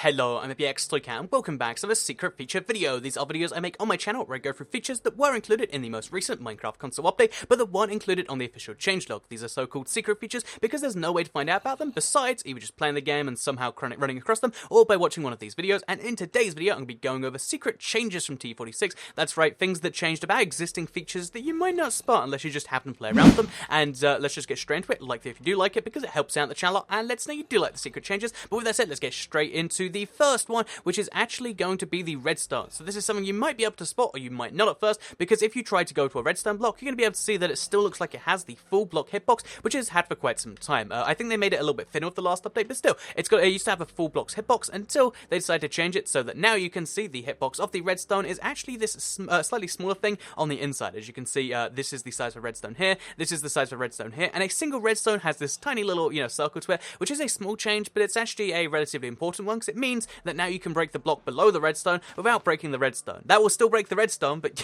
Hello, I'm APX and welcome back to the secret feature video. These are videos I make on my channel where I go through features that were included in the most recent Minecraft console update, but that weren't included on the official changelog. These are so-called secret features because there's no way to find out about them besides either just playing the game and somehow running across them, or by watching one of these videos. And in today's video, I'm going to be going over secret changes from T46. That's right, things that changed about existing features that you might not spot unless you just happen to play around with them. And let's just get straight into it. Like if you do like it, because it helps out the channel and lets know you do like the secret changes. But with that said, let's get straight into the first one, which is actually going to be the redstone. So this is something you might be able to spot, or you might not at first, because if you try to go to a redstone block, you're going to be able to see that it still looks like it has the full block hitbox, which it's had for quite some time. I think they made it a little bit thinner with the last update, but still, it used to have a full blocks hitbox until they decided to change it so that now you can see the hitbox of the redstone is actually this slightly smaller thing on the inside. As you can see, this is the size of redstone here, this is the size of redstone here, and a single redstone has this tiny little, circle to it, which is a small change, but it's actually a relatively important one, because it means that now you can break the block below the redstone without breaking the redstone. That will still break the redstone, but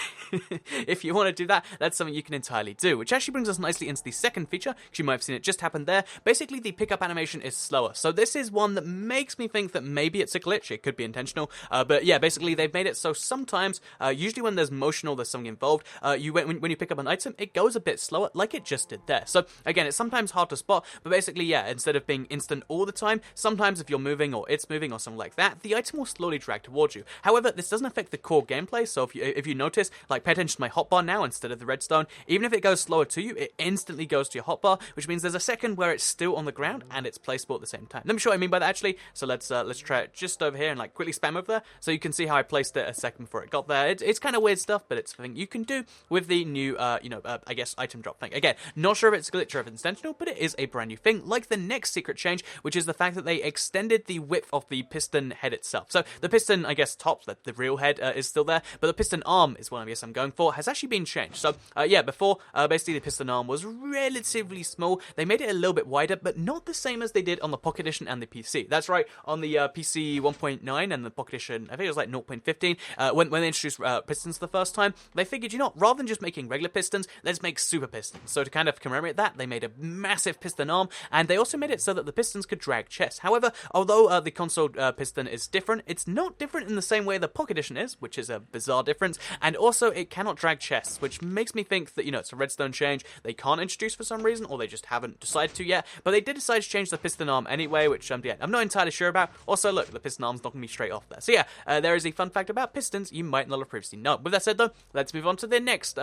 if you want to do that, that's something you can entirely do, which actually brings us nicely into the second feature, because you might have seen it just happen there. Basically, the pickup animation is slower, so this is one that makes me think that maybe it's a glitch. It could be intentional, but yeah, basically they've made it so sometimes, usually when there's motion or there's something involved, when you pick up an item, it goes a bit slower, like it just did there. So again, it's sometimes hard to spot, but basically, yeah, instead of being instant all the time, sometimes if you're moving or it's moving or something like that, the item will slowly drag towards you. However, this doesn't affect the core gameplay, so if you notice, like, pay attention to my hotbar now instead of the redstone, even if it goes slower to you, it instantly goes to your hotbar, which means there's a second where it's still on the ground and it's placeable at the same time. Let me show what I mean by that actually. So let's try it just over here and like quickly spam over there, so you can see how I placed it a second before it got there. It's kind of weird stuff, but it's something you can do with the new, I guess, item drop thing. Again, not sure if it's a glitch or if it's intentional, but it is a brand new thing, like the next secret change, which is the fact that they extended the width of the piston head itself. So the piston, I guess, top, the real head is still there, but the piston arm is what I guess I'm going for, has actually been changed. So yeah, before, basically the piston arm was relatively small. They made it a little bit wider, but not the same as they did on the Pocket Edition and the PC. That's right, on the PC 1.9 and the Pocket Edition, I think it was like 0.15, when they introduced pistons for the first time, they figured, rather than just making regular pistons, let's make super pistons. So to kind of commemorate that, they made a massive piston arm, and they also made it so that the pistons could drag chests. However, although the console piston is different, it's not different in the same way the Pocket Edition is, which is a bizarre difference, and also it cannot drag chests, which makes me think that, it's a redstone change they can't introduce for some reason, or they just haven't decided to yet, but they did decide to change the piston arm anyway, which yeah, I'm not entirely sure about. Also, look, the piston arm's not going to be straight off there. So yeah, there is a fun fact about pistons you might not have previously known. With that said though, let's move on to the next,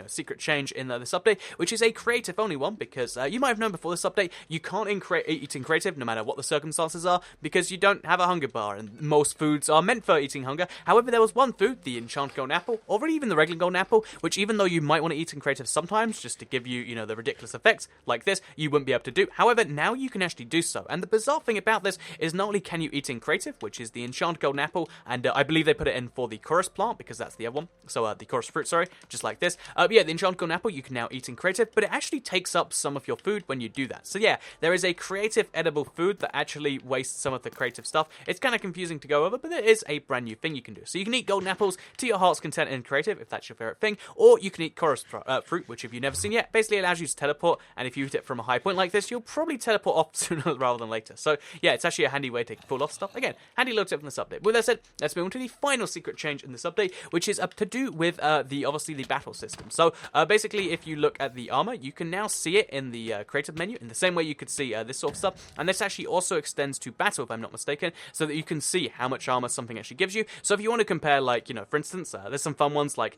secret change in this update, which is a creative-only one, because you might have known before this update, you can't eat in creative no matter what the circumstances are, because you don't have a hunger bar, and most foods are meant for eating hunger. However, there was one food, the enchanted golden apple, or even the regular golden apple, which even though you might want to eat in creative sometimes, just to give you, the ridiculous effects like this, you wouldn't be able to do. However, now you can actually do so, and the bizarre thing about this is not only can you eat in creative, which is the enchanted golden apple, and I believe they put it in for the chorus plant, because that's the other one, so the chorus fruit, sorry, just like this. But yeah, the enchanted golden apple you can now eat in creative, but it actually takes up some of your food when you do that. So yeah, there is a creative edible food that actually wastes some of the creative stuff. It's kind of confusing to go over, but it is a brand new thing you can do. So you can eat golden apples to your heart's content in creative, if that's your favorite thing, or you can eat chorus fruit, which if you've never seen yet, basically allows you to teleport, and if you eat it from a high point like this, you'll probably teleport off sooner rather than later. So yeah, it's actually a handy way to pull off stuff. Again, handy little tip from this update. With that said, let's move on to the final secret change in this update, which is to do with obviously the battle system. So basically, if you look at the armor, you can now see it in the creative menu in the same way you could see this sort of stuff, and this actually also extends to battle, if I'm not mistaken, so that you can see how much armor something actually gives you. So if you want to compare, like, for instance, there's some fun ones like,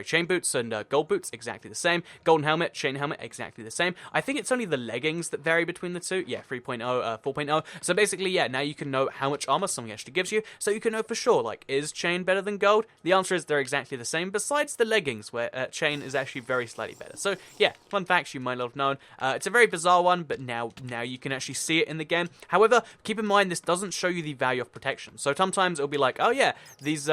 chain boots and gold boots, exactly the same. Golden helmet, chain helmet, exactly the same. I think it's only the leggings that vary between the two. Yeah, 3.0, 4.0. So basically, yeah, now you can know how much armor something actually gives you, so you can know for sure, like, is chain better than gold? The answer is they're exactly the same, besides the leggings, where chain is actually very slightly better. So yeah, fun facts you might not have known. It's a very bizarre one, but now you can actually see it in the game. However, keep in mind, this doesn't show you the value of protection. So sometimes it'll be like, oh yeah, these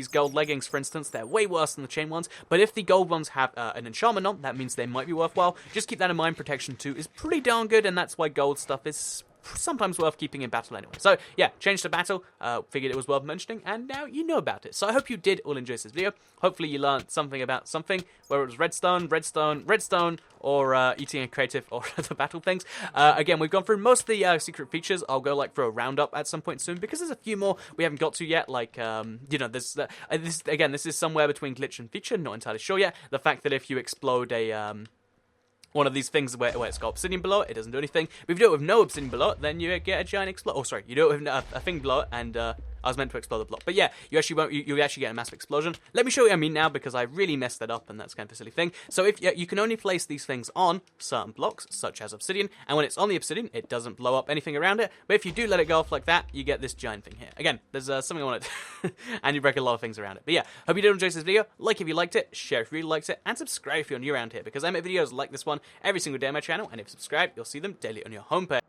gold leggings, for instance, they're way worse than the chain ones, but if the gold ones have an enchantment on, that means they might be worthwhile. Just keep that in mind, protection 2 is pretty darn good, and that's why gold stuff is sometimes worth keeping in battle anyway. So yeah, changed to battle, figured it was worth mentioning, and now you know about it. So I hope you did all enjoy this video. Hopefully you learned something about something, whether it was redstone, or eating a creative, or the battle things. Again, we've gone through most of the secret features. I'll go like for a roundup at some point soon, because there's a few more we haven't got to yet, like, you know, this is somewhere between glitch and feature, not entirely sure yet. The fact that if you explode a, one of these things where it's got obsidian below it, it doesn't do anything. But if you do it with no obsidian below it, then you get a giant explode. Oh, sorry, you do it with a thing below it, and I was meant to explode the block. But yeah, you actually won't. You actually get a massive explosion. Let me show you what I mean now, because I really messed that up, and that's kind of a silly thing. So if you can only place these things on certain blocks, such as obsidian, and when it's on the obsidian, it doesn't blow up anything around it. But if you do let it go off like that, you get this giant thing here. Again, there's something I want to, and you break a lot of things around it. But yeah, hope you did enjoy this video. Like if you liked it, share if you really liked it, and subscribe if you're new around here, because I make videos like this one every single day on my channel, and if you subscribe, you'll see them daily on your homepage.